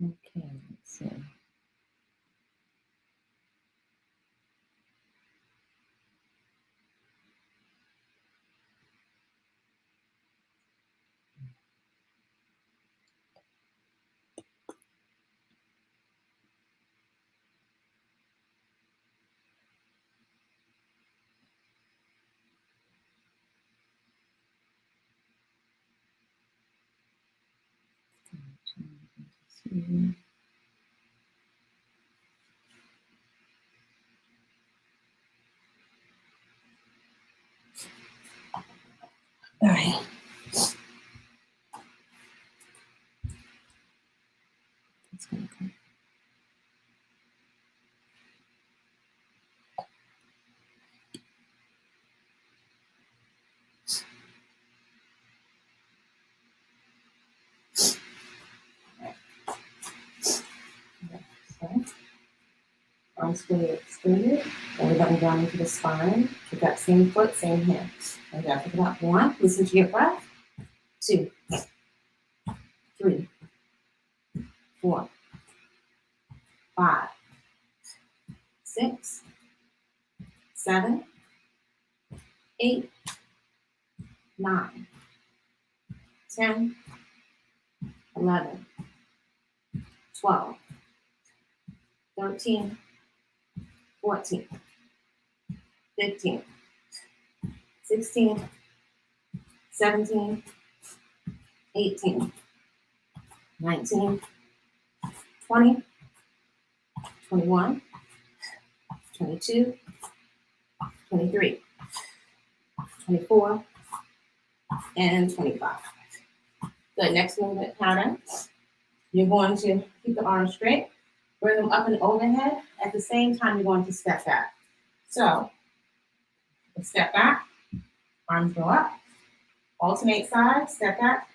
Okay, let's see. All right. It's gonna come. So, arms fully extended, belly button down into the spine. Kick up same foot, same hand. And down, pick it up. 1, listen to your breath. 2, 3, 4, 5, 6, 7, 8, 9, 10, 11, 12, 13, 14, 15, 16, 17, 18, 19, 20, 21, 22, 23, 24, and 25. Good. Next movement pattern. You're going to keep the arms straight, bring them up and overhead. At the same time, you're going to step back. So, step back, arms go up, alternate sides, step back,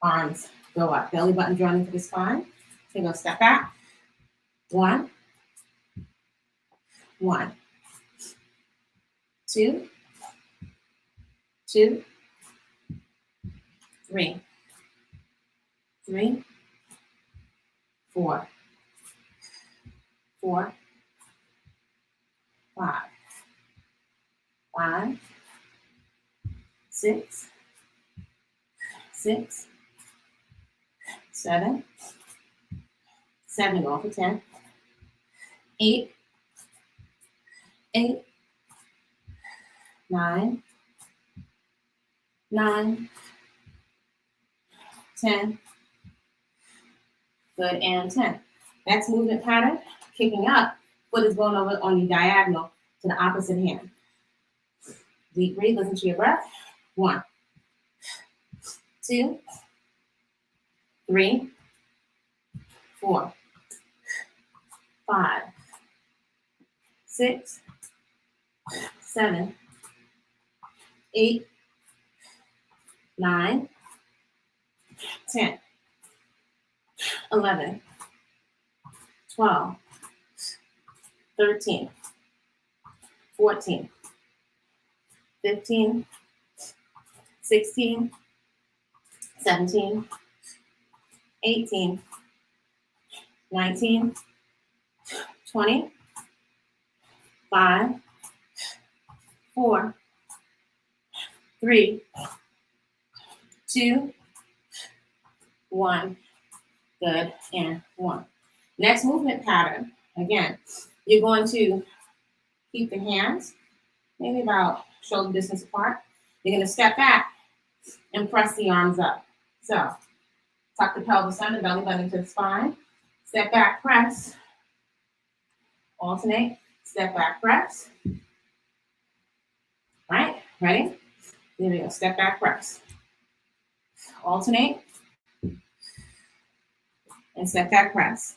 arms go up, belly button drawn into the spine. So you're going to step back. 1, 1, 2, 2, 3, 3, 4, 4, 5, 5, 6, 6, 7, 7 going for 10, 8, 8, 9, 9, 10. Good, and 10. Next movement pattern, kicking up, foot is going over on the diagonal to the opposite hand. Deep breathe, listen to your breath. 1, 2, 3, 4, 5, 6, 7, 8, 9, 10, 11, 12, 13, 14, 15, 16, 17, 18, 19, 20, 5, 4, 3, 2, 1. Good, and 1. Next movement pattern, again, you're going to keep the hands maybe about shoulder distance apart. You're going to step back and press the arms up. So, tuck the pelvis under, belly button to the spine. Step back, press. Alternate. Step back, press. Right? Ready? There we go. Step back, press. Alternate. And step back, press.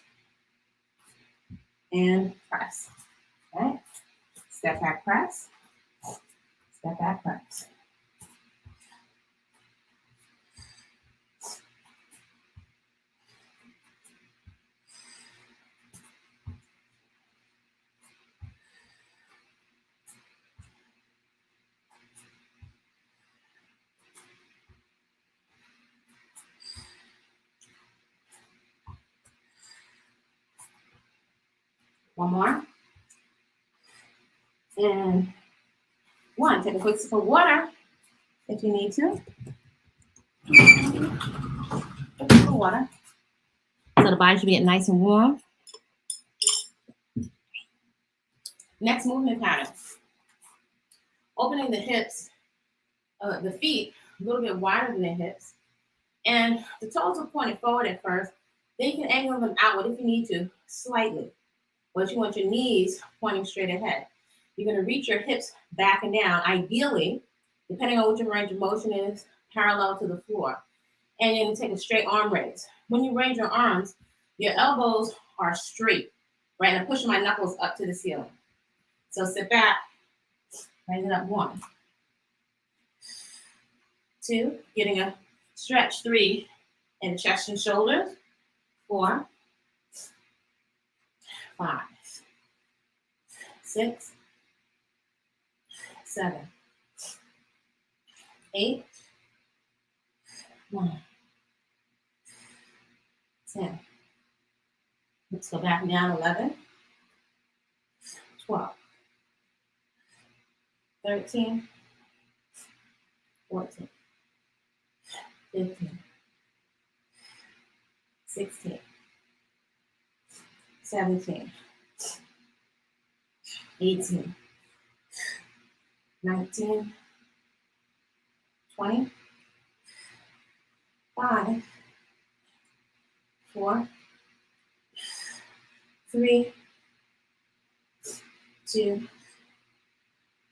And press. Right? Step back, press. Step back, press. One more. And one. Take a quick sip of water if you need to. Take a sip of water. So the body should be getting nice and warm. Next movement pattern. Opening the hips, the feet a little bit wider than the hips. And the toes are pointed forward at first. Then you can angle them outward if you need to, slightly. But you want your knees pointing straight ahead. You're going to reach your hips back and down, ideally, depending on what your range of motion is, parallel to the floor. And you're going to take a straight arm raise. When you raise your arms, your elbows are straight, right? And I'm pushing my knuckles up to the ceiling. So sit back, raise it up. 1, 2, getting a stretch. 3, in chest and shoulders. 4, 5, 6, 7, 8, 9, 10. Let's go back down. 11, 12, 13, 14, 15, 16, 17, 18, 19, 20, 5, 4, 3, 2,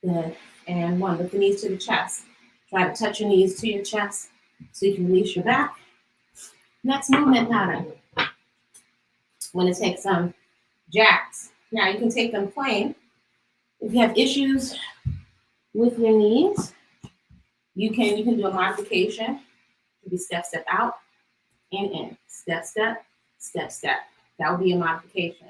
good, and 1. Lift the knees to the chest. Try to touch your knees to your chest so you can release your back. Next movement pattern. I'm going to take some jacks. Now you can take them plain. If you have issues with your knees, you can do a modification. Maybe step, step out, and in. Step, step, step, step. That would be a modification.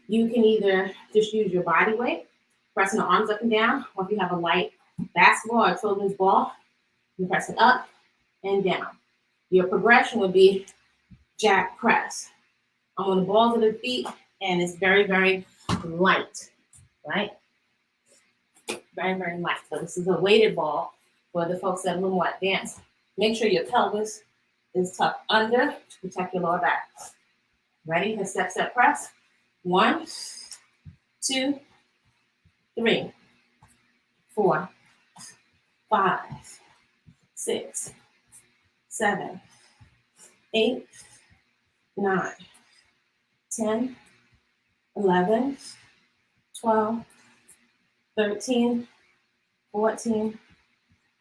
You can either just use your body weight, pressing the arms up and down, or if you have a light basketball or children's ball, you press it up and down. Your progression would be jack press. I'm on the balls of the feet, and it's very, very light, right? Very, very light. So this is a weighted ball for the folks that are a little more advanced. Make sure your pelvis is tucked under to protect your lower back. Ready? And step, step, press. 1, 2, 3, 4, 5, 6, 7, 8, 9, 10, 11, 12, 13, 14,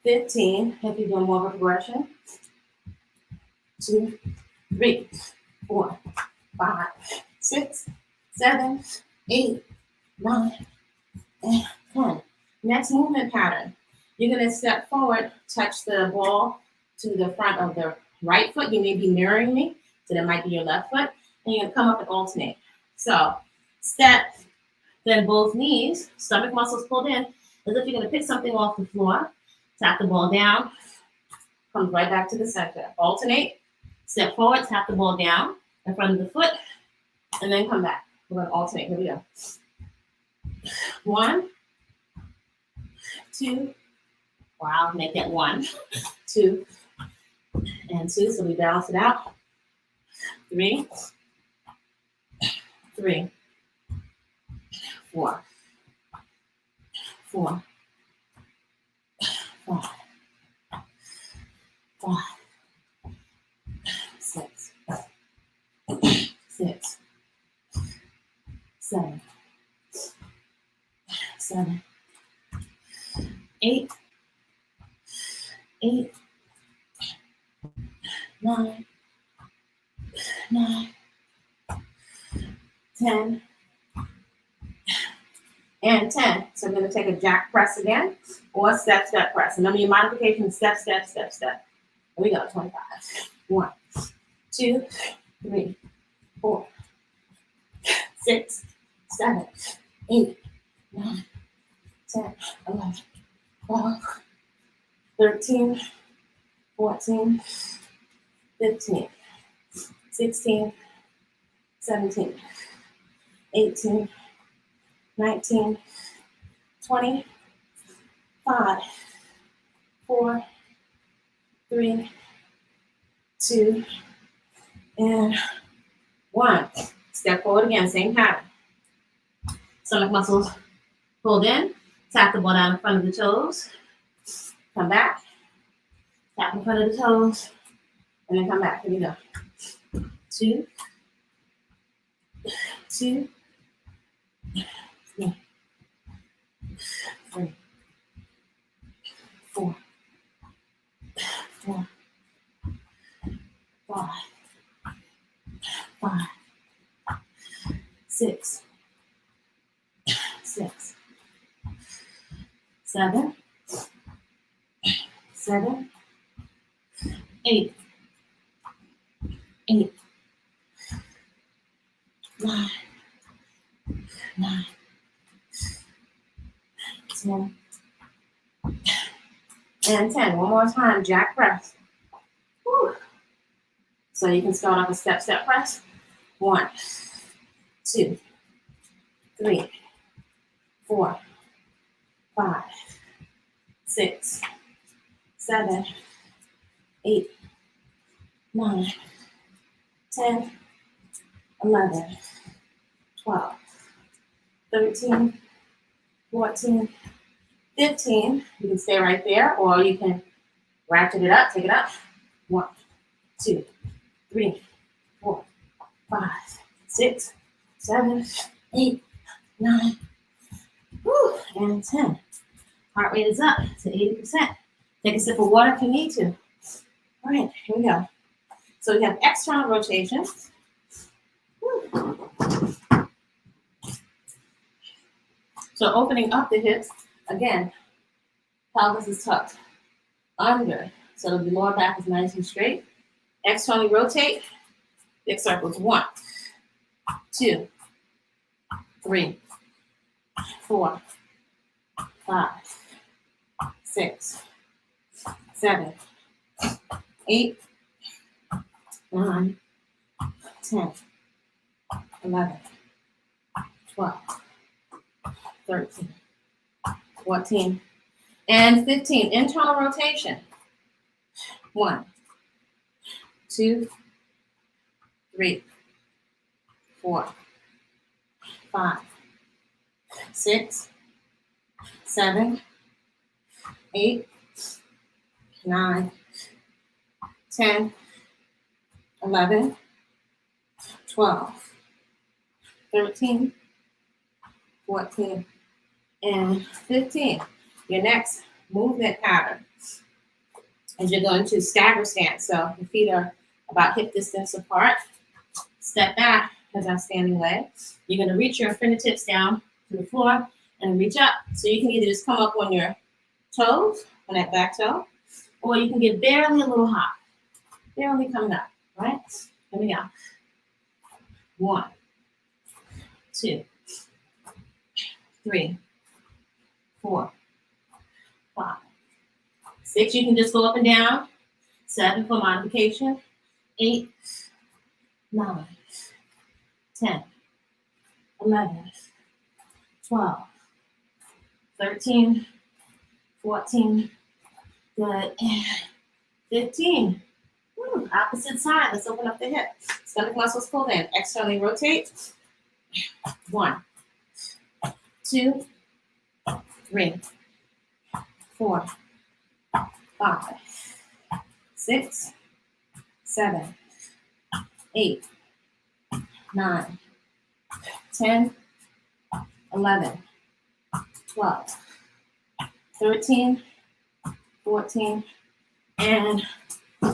15, if you're doing more of a progression. 2, 3, 4, 5, 6, 7, 8, 9, and 10. Next movement pattern. You're going to step forward, touch the ball to the front of the right foot. You may be mirroring me, so that might be your left foot. And you're going to come up and alternate. So step, then both knees, stomach muscles pulled in, as if you're going to pick something off the floor. Tap the ball down, comes right back to the center. Alternate, step forward, tap the ball down in front of the foot, and then come back. We're going to alternate. Here we go. 1, 2, or I'll make that 1, 2, and 2, so we balance it out. 3, 3, 4, 4, 5, 5, 6, 6, 7, 7, 8, 8, 9, 9, 10, and 10. So I'm going to take a jack press again, or step, step press. Remember your modification, step, step, step, step. Here we go, 25. 1, 2, 3, 4, 6, 7, 8, 9, 10, 11, 12, 13, 14, 15, 16, 17, 18, 19, 20, 5, 4, 3, 2, and 1. Step forward again, same pattern. Stomach muscles pulled in. Tap the ball down in front of the toes. Come back. Tap in front of the toes. And then come back. Here we go. 2, 2, 3, 3, 4, 4, 5, 5, 6, 6, 7, 7, 8, 8, 9, 9, 10, and 10. One more time, jack press. Woo. So you can start off a step press. 1, 2, 3, 4, 5, 6, 7, 8, 9, 10, 11, 12, 13, 14, 15. You can stay right there, or you can ratchet it up, take it up. 1, 2, 3, 4, 5, 6, 7, 8, 9, woo, and 10. Heart rate is up to 80%. Take a sip of water if you need to. All right, here we go. So we have external rotations. Woo. So opening up the hips, again, pelvis is tucked under. So the lower back is nice and straight. Externally rotate, big circles. 1, 2, 3, 4, 5, 6, 7, 8, 9, 10, 11, 12, 13, 14, and 15. Internal rotation. 1, 2, 3, 4, 5, 6, 7, 8, 9, 10, 11, 12, 13, 14, and 15. Your next movement pattern is you're going to stagger stance. So your feet are about hip distance apart. Step back as our standing leg. You're going to reach your fingertips down to the floor and reach up. So you can either just come up on your toes, on that back toe, or you can get barely a little high. Barely coming up, right? Here we go. 1, 2, 3, 4, 5, 6. You can just go up and down. 7 for modification. 8, 9, 10, 11, 12, 13, 14, good, and 15. Woo, opposite side. Let's open up the hip. Stomach muscles pulled in. Externally rotate. 1, 2, 3, 4, 5, 6, 7, 8, 9, 10, 11, 12, 13, 14, and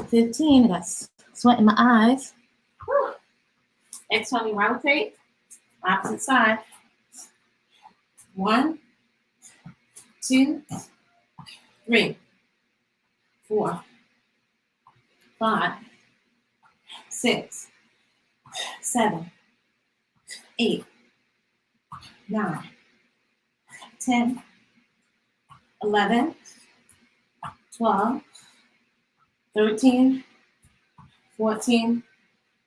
15. That's sweat in my eyes. Whew. Externally rotate, opposite side. 1, 2, 3, 4, 5, 6, 7, 8, 9, 10, 11, 12, 13, 14,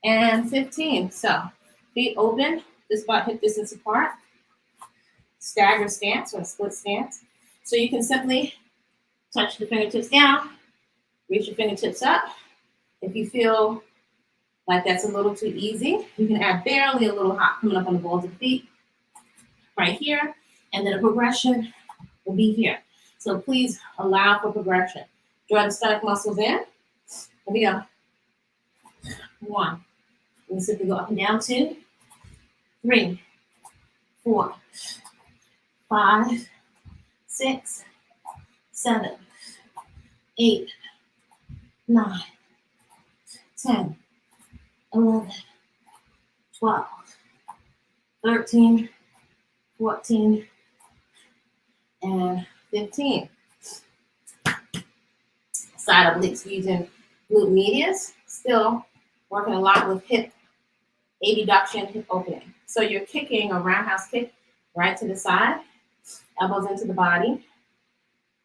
and 15. So feet open, just about hip distance apart. Stagger stance or split stance. So you can simply touch the fingertips down, reach your fingertips up. If you feel like that's a little too easy, you can add barely a little hop coming up on the balls of the feet right here, and then a progression will be here. So please allow for progression. Draw the stomach muscles in. Here we go. 1. We simply go up and down. 2, 3, 4, 5, 6, 7, 8, 9, 10, 11, 12, 13, 14, and 15. Side obliques using glute medius. Still working a lot with hip abduction, hip opening. So you're kicking a roundhouse kick right to the side, elbows into the body,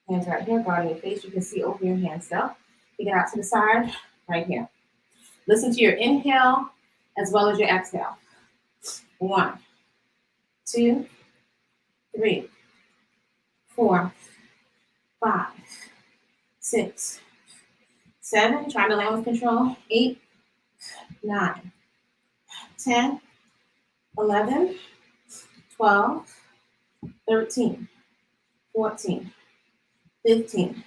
hands right here, guarding your face. You can see over your hand still. Kick it out to the side, right here. Listen to your inhale as well as your exhale. 1, 2, 3, 4, 5, 6, 7. Try to land with control. 8, 9, 10, 11, 12, 13, 14, 15,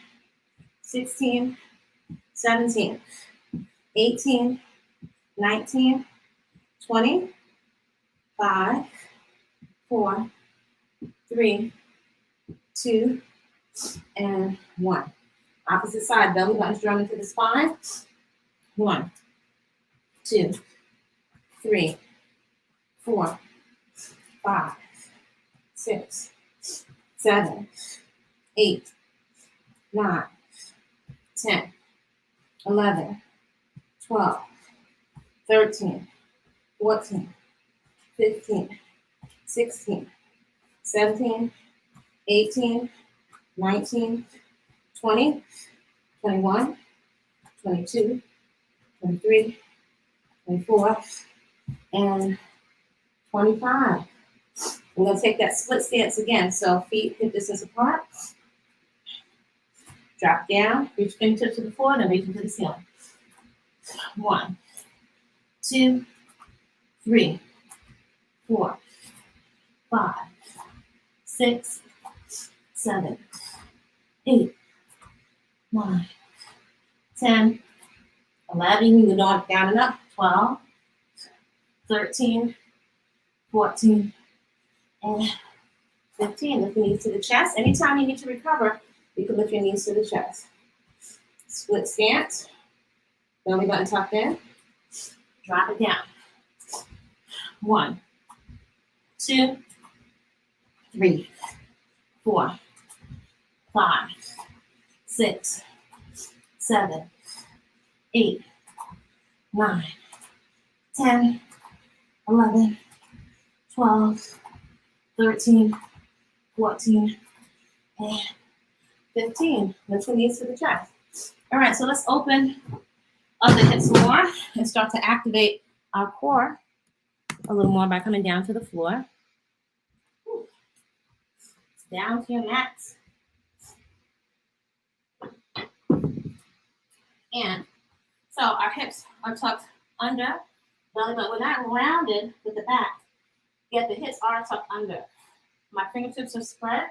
16, 17, 18, 19, 20, 5, 4, 3, 2, and 1. Opposite side, belly buttons drawn into the spine. 1, 2, 3, 4, 5, 6, 7, 8, 9, 10, 11, 12, 13, 14, 15, 16, 17, 18, 19, 20, 21, 22, 23, 24, and 25. We're going to take that split stance again. So feet hip distance apart. Drop down, reach fingertips to the floor, and reach into the ceiling. 1, 2, 3, 4, 5, 6, 7, 8, 9, 10, 11. You can go down and up. 12, 13, 14, and 15. Lift your knees to the chest. Anytime you need to recover, you can lift your knees to the chest. Split stance. Belly button tucked in. Drop it down. 1, 2, 3, 4, 5, 6, 7, 8, 9, 10, 11, 12, 13, 14, and 15. Lift your knees to the chest. All right, so let's open up the hips more and start to activate our core a little more by coming down to the floor. Down to your mats. And so our hips are tucked under belly button. We're not rounded with the back, yet the hips are tucked under. My fingertips are spread.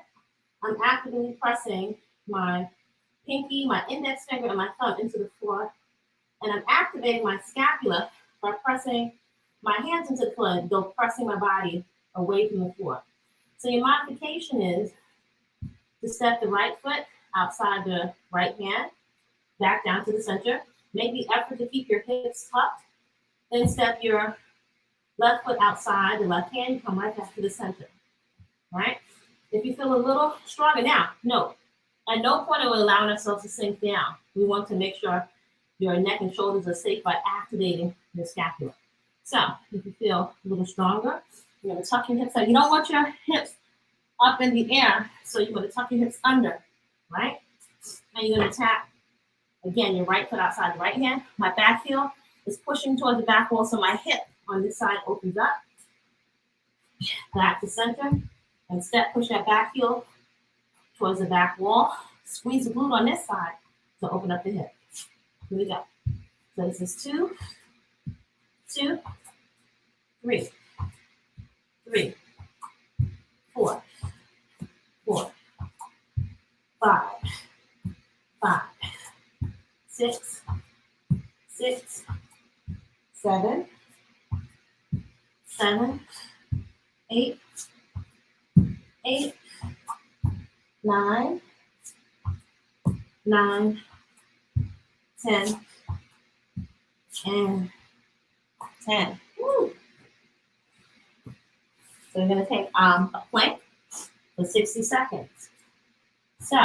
I'm actively pressing my pinky, my index finger, and my thumb into the floor. And I'm activating my scapula by pressing my hands into the floor, though pressing my body away from the floor. So your modification is to step the right foot outside the right hand, back down to the center. Make the effort to keep your hips tucked. Then step your left foot outside the left hand, come right back to the center. Right? If you feel a little stronger now, note, at no point are we allowing ourselves to sink down. We want to make sure your neck and shoulders are safe by activating your scapula. So if you feel a little stronger, you're going to tuck your hips out. You don't want your hips up in the air, so you're going to tuck your hips under, right? And you're going to tap, again, your right foot outside the right hand. My back heel is pushing towards the back wall, so my hip on this side opens up. back to center, and step, push that back heel towards the back wall. Squeeze the glute on this side to open up the hip. Here we go. So this is 2, 2, 3, 3, 4, 4, 5, 5, 6, 6, 7, 7, 8, 8, 9, 9, 10, and 10. Woo. So we're going to take a plank for 60 seconds. So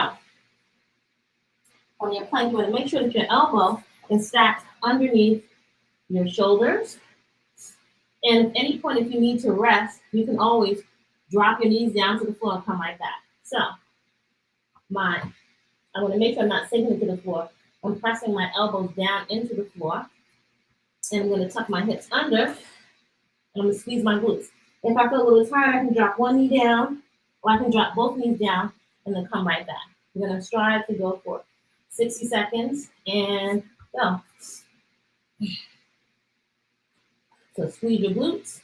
on your plank, you want to make sure that your elbow is stacked underneath your shoulders. And at any point, if you need to rest, you can always drop your knees down to the floor and come right back. So I want to make sure I'm not sinking into the floor. I'm pressing my elbows down into the floor. And I'm going to tuck my hips under. And I'm going to squeeze my glutes. If I feel a little tired, I can drop one knee down, or I can drop both knees down and then come right back. We're going to strive to go for 60 seconds and go. So squeeze your glutes,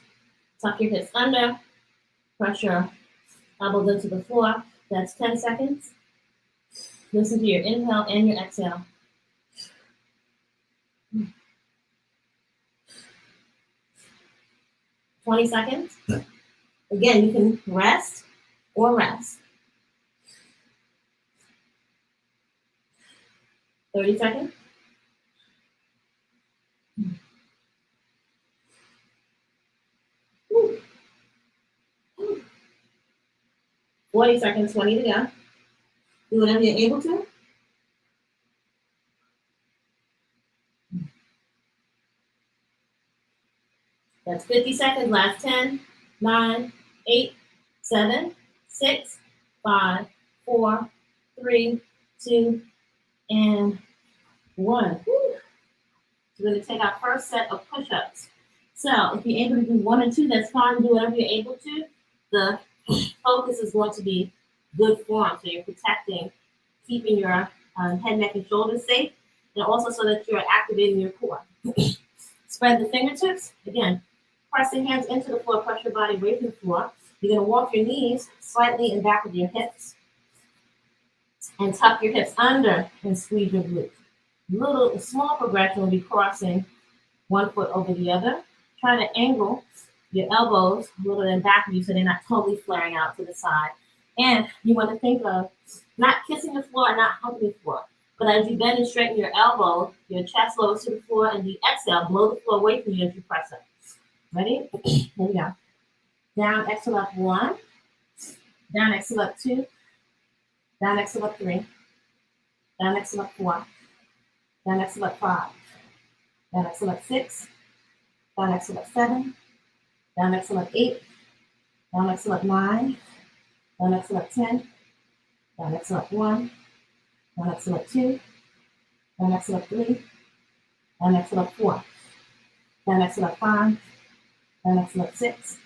tuck your hips under, press your elbows into the floor. That's 10 seconds. Listen to your inhale and your exhale. 20 seconds. Again, you can rest or rest. 30 seconds. 40 seconds, 20 to go. Do whatever you're able to. That's 50 seconds, last 10, 9, 8, 7, 6, 5, 4, 3, 2, and 1. Woo. We're going to take our first set of push-ups. So if you're able to do 1 or 2, that's fine. Do whatever you're able to. The focus is going to be good form. So you're protecting, keeping your head, neck, and shoulders safe, and also so that you're activating your core. Spread the fingertips. Again, pressing hands into the floor, press your body away from the floor. You're going to walk your knees slightly in back of your hips and tuck your hips under and squeeze your glutes. A small progression will be crossing one foot over the other. Try to angle your elbows a little in back of you so they're not totally flaring out to the side. And you want to think of not kissing the floor and not humping the floor. But as you bend and straighten your elbow, your chest lowers to the floor, and you exhale, blow the floor away from you as you press up. Ready? Here we go. Down, exhale up 1. Down, exhale up 2. Down, exhale up 3. Down, exhale up 4. Down, exhale up 5. Down, exhale up 6. Down, exhale up 7. Down, exhale up 8. Down, exhale up 9. Down, exhale up 10. Down, exhale up 1. Down, exhale up 2. Down, exhale up 3. Down, exhale up 4. Down, exhale up 5. Down, exhale up 6.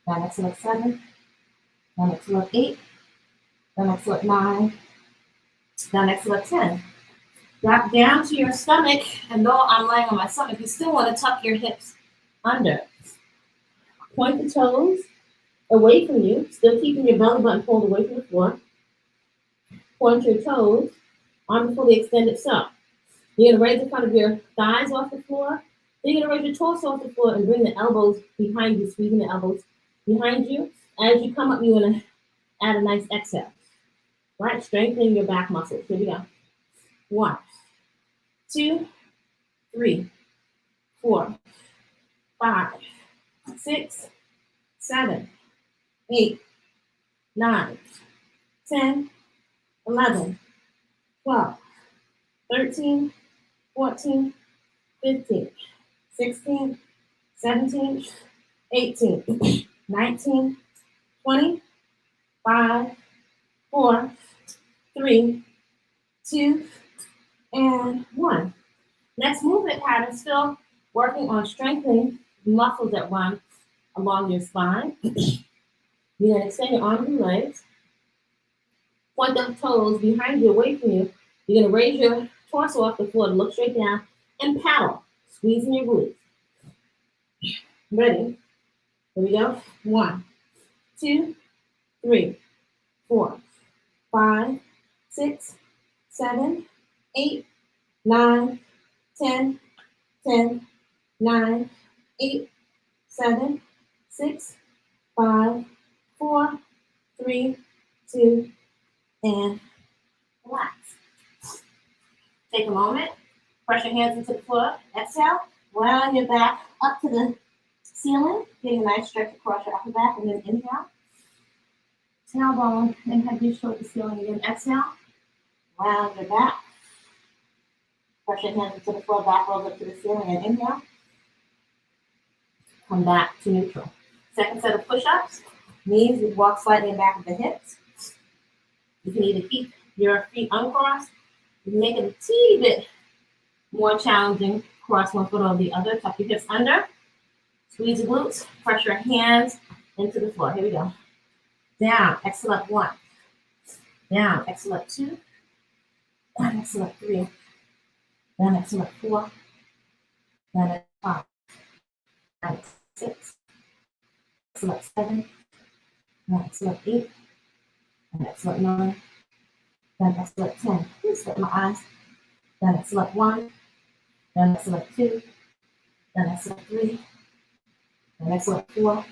Down, exhale up 7. Down, exhale up 8. Down, exhale up 9. Down, exhale up 10. Drop down to your stomach, and though I'm laying on my stomach, you still want to tuck your hips under. Point the toes away from you, still keeping your belly button pulled away from the floor. Point your toes, arms fully extended. So you're going to raise the front of your thighs off the floor. Then you're going to raise your torso off the floor and bring the elbows behind you, squeezing the elbows behind you. As you come up, you want to add a nice exhale. Right? Strengthening your back muscles. Here we go. 1, 2, 3, 4, 5, 6, 7, 8, 9, 10, 11, 12, 13, 14, 15, 16, 17, 18, 19, 20, 5, 4, 3, 2, and 1. Next movement pattern, still working on strengthening muscles that run along your spine. You're going to extend your arms and legs. Point the toes behind you, away from you. You're going to raise your torso off the floor to look straight down and paddle, squeezing your glutes. Ready? Here we go. 1, 2, 3, 4, 5, 6, 7, 8, 9, 10, 10, 9, 8, 7, 6, 5, 4, 3, 2, and relax. Take a moment. Press your hands into the floor. Exhale. Round your back up to the ceiling. Getting a nice stretch across your upper back. And then inhale. Tailbone and head reach toward the ceiling. Again, exhale. Round your back. Press your hands into the floor. Back rolls up to the ceiling. And inhale. Come back to neutral. Second set of push-ups. Knees, you walk slightly in back of the hips. You can either keep your feet uncrossed. You can make it a teeny bit more challenging. Cross one foot over the other. Tuck your hips under. Squeeze your glutes. Press your hands into the floor. Here we go. Down. Exhale up 1. Down. Exhale up 2. Down. Exhale up 3. Down. Exhale up 4. Down. Exhale up 5. Down. Exhale up 6. Exhale up 7. Down. Exhale up 8. Down. Exhale up 9. Down. Exhale up 10. Please slip my eyes. Down. Exhale up 1. Down. Exhale up 2. Down. Exhale up 3. Down. Exhale up 4.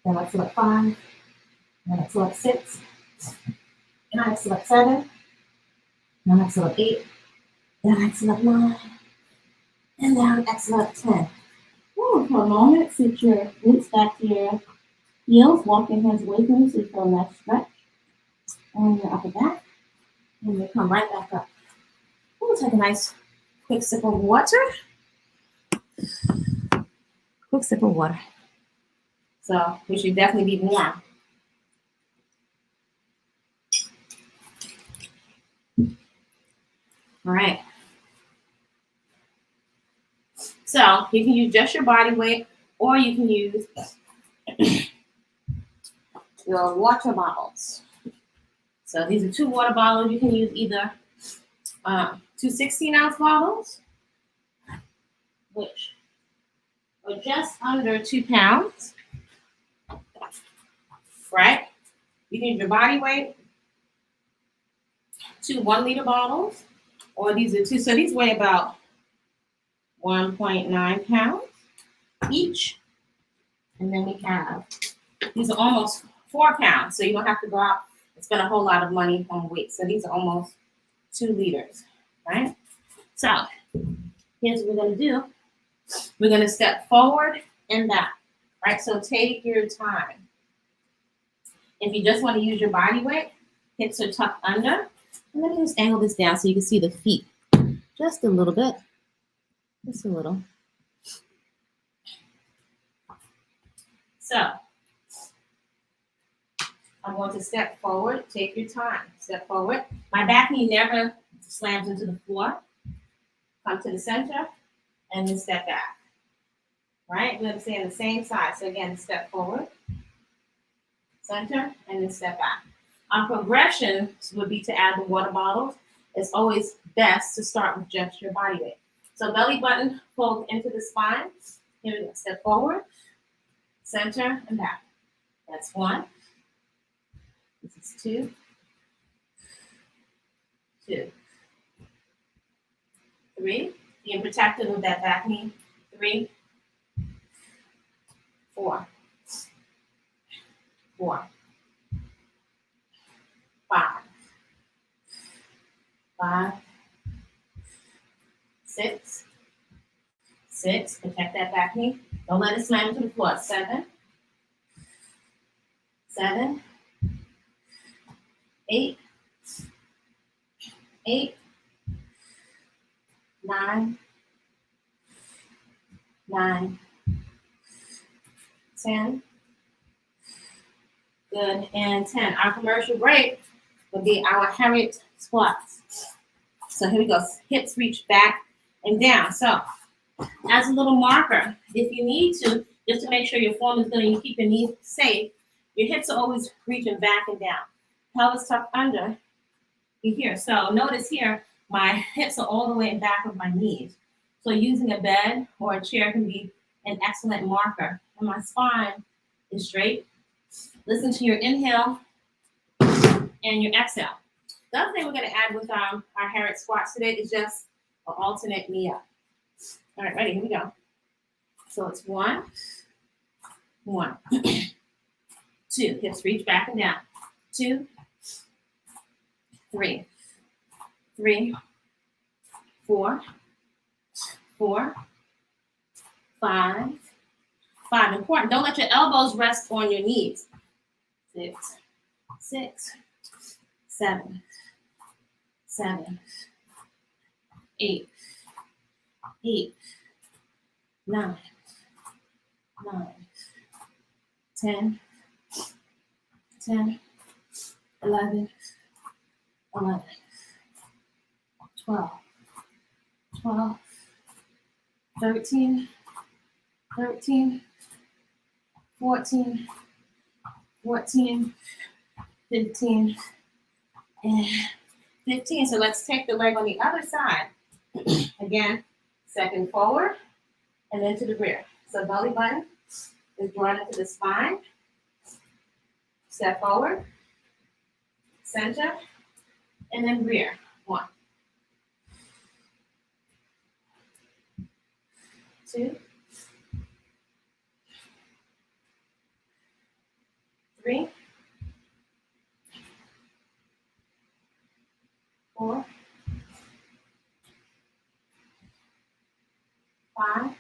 Down. Exhale up 5. Down. Exhale up 6. Down. Exhale up 7. Down. Exhale up 8. Down. Exhale up 9. And down. Exhale up 10. Ooh, for a moment, sit your glutes back to your heels. Walk your hands away from you so you feel a nice stretch on your upper back. And you come right back up. We'll take a nice quick sip of water. Quick sip of water. So we should definitely be warm. All right. So you can use just your body weight, or you can use your water bottles. So these are 2 water bottles. You can use either 2 16-ounce bottles, which are just under 2 pounds, right? You can use your body weight, 2 1-liter bottles, or these are 2. So these weigh about 1.9 pounds each. And then we have, these are almost 4 pounds. So you don't have to go out and spend a whole lot of money on weight. So these are almost 2 liters, right? So here's what we're going to do. We're going to step forward and back, right? So take your time. If you just want to use your body weight, hips are tucked under. And let me just angle this down so you can see the feet just a little bit. Just a little. So I'm going to step forward. Take your time. Step forward. My back knee never slams into the floor. Come to the center and then step back. Right? We're going to stay on the same side. So again, step forward, center, and then step back. Our progression would be to add the water bottles. It's always best to start with just your body weight. So belly button fold into the spine. Here we go. Step forward, center, and back. That's 1. This is 2. 2. 3. Being protected with that back knee. 3. 4. 4. 5. 5. 6. 6. Protect that back knee. Don't let it slam into the floor. 7. 7. 8. 8. 9. 9. 10. Good. And 10. Our commercial break would be our Harriet squats. So here we go. Hips reach back and down. So as a little marker, if you need to, just to make sure your form is going to keep your knees safe. Your hips are always reaching back and down. Pelvis tucked under here. So notice here, my hips are all the way in back of my knees. So using a bed or a chair can be an excellent marker. And my spine is straight. Listen to your inhale and your exhale. The other thing we're going to add with our Harriet squats today is just an alternate knee up. All right, ready? Here we go. So it's 1, 2. Hips reach back and down. 2, 3, 4, 5. Important. Don't let your elbows rest on your knees. 6, 7, 8, 9, 10, 11, 12, 13, 14, 15, and 15. So let's take the leg on the other side. Again, second forward and then to the rear. So belly button is drawn into the spine. Step forward, center, and then rear. 1, 2, 3, 4, 5,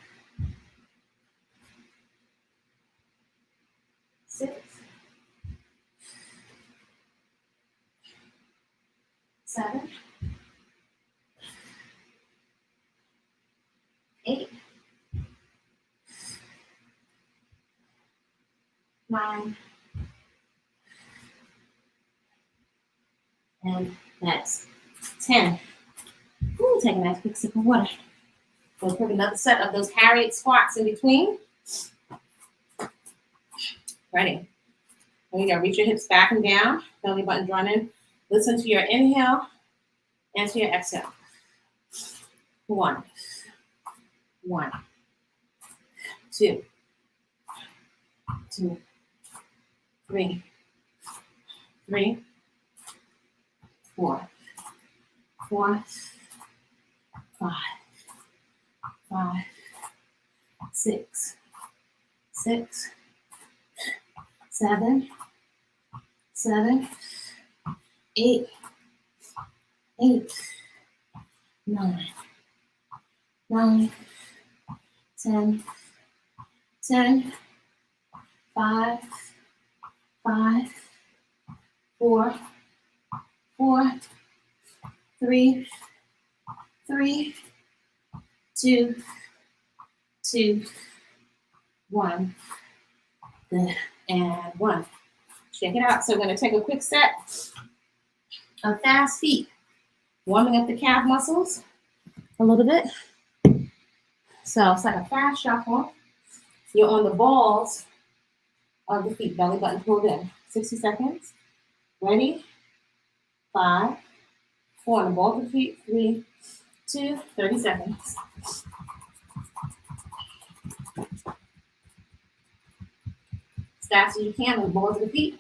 6, 7, 8, 9, and that's 10. Ooh, take a nice quick sip of water. We'll put another set of those Harriet squats in between. Ready? There you go. Reach your hips back and down. Belly button drawn in. Listen to your inhale and to your exhale. 1, 2, 3, 4, 5, 6, 7, 8, 9, 10, 5, 4, 3, 2, 1. Good. And 1. Check it out. So we're going to take a quick set of fast feet, warming up the calf muscles a little bit. So it's like a fast shuffle. You're on the balls of the feet, belly button pulled in. 60 seconds. Ready? 5, 4 on the balls of the feet. 3, 2, 30 seconds. As fast as you can on the balls of the feet.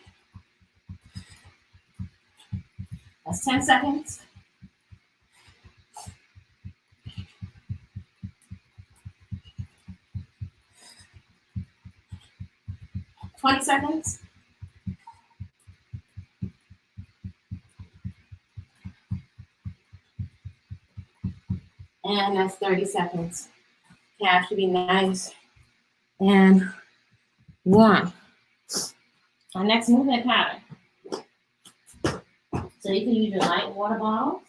That's 10 seconds. 20 seconds. And that's 30 seconds. Calf should be nice and warm. Our next movement pattern. So you can use your light water bottles.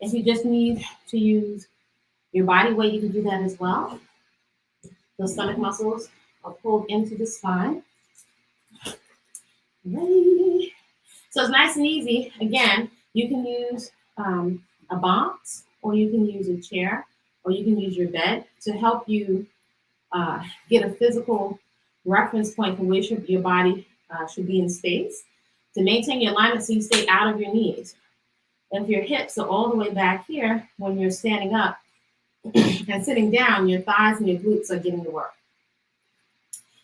If you just need to use your body weight, you can do that as well. The stomach muscles are pulled into the spine. Ready. So it's nice and easy. Again, you can use a box, or you can use a chair, or you can use your bed to help you get a physical reference point for where your body should be in space to maintain your alignment so you stay out of your knees. If your hips are all the way back here, when you're standing up and sitting down, your thighs and your glutes are getting to work.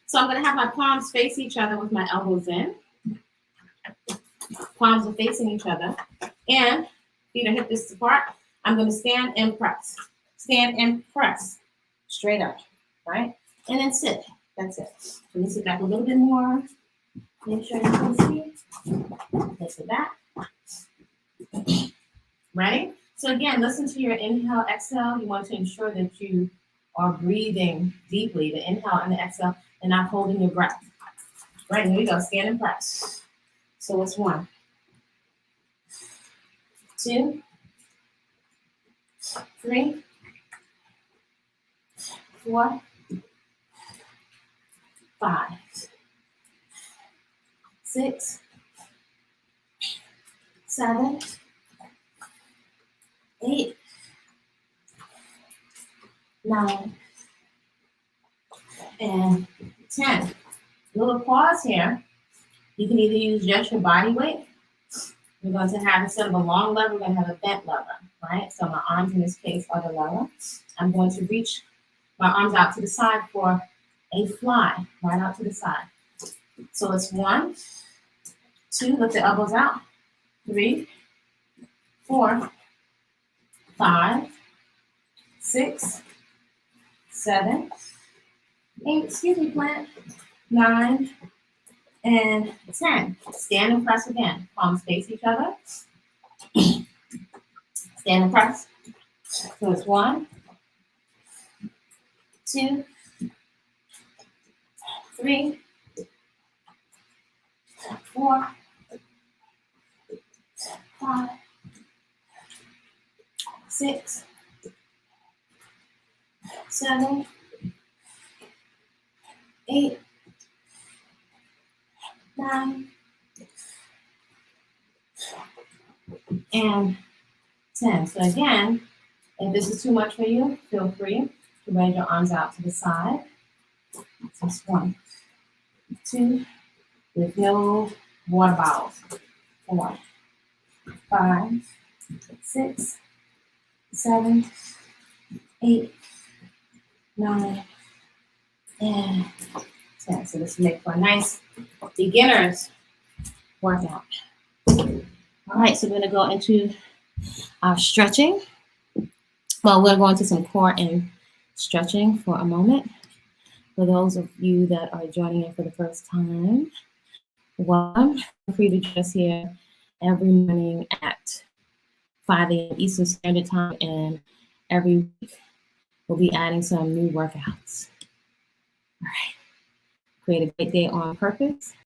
So I'm going to have my palms face each other with my elbows in. Palms are facing each other. And feet are hip distance apart. I'm going to stand and press. Stand and press. Straight up, right? And then sit. That's it. Let me sit back a little bit more. Make sure you can see. Let's sit back. Ready? So again, listen to your inhale, exhale. You want to ensure that you are breathing deeply, the inhale and the exhale, and not holding your breath. Right, here we go. Stand and press. So it's 1, 2, 3, 4, 5, 6, 7, 8, 9, and 10. Little pause here. You can either use just your body weight. We're going to have, instead of a long lever, we're going to have a bent lever, right? So my arms in this case are the lever. I'm going to reach my arms out to the side for a fly, right out to the side. So it's 1, 2, lift the elbows out, 3, 4, 5, 6, 7, 8, excuse me, plant, 9, and 10. Stand and press again. Palms face each other. Stand and press. So it's 1, 2, 3, 4, 5, 6, 7, 8, 9, and 10. So again, if this is too much for you, feel free to raise your arms out to the side. So it's 1, 2, with no water bottles. 4, 5, 6, 7, 8, 9, and 10. So this will make for a nice beginner's workout. All right, so we're going to go into our stretching. Well, we're going to some core and stretching for a moment. For those of you that are joining in for the first time, welcome. Feel free to join us here every morning at 5 a.m. Eastern Standard Time, and every week we'll be adding some new workouts. All right. Create a great day on purpose.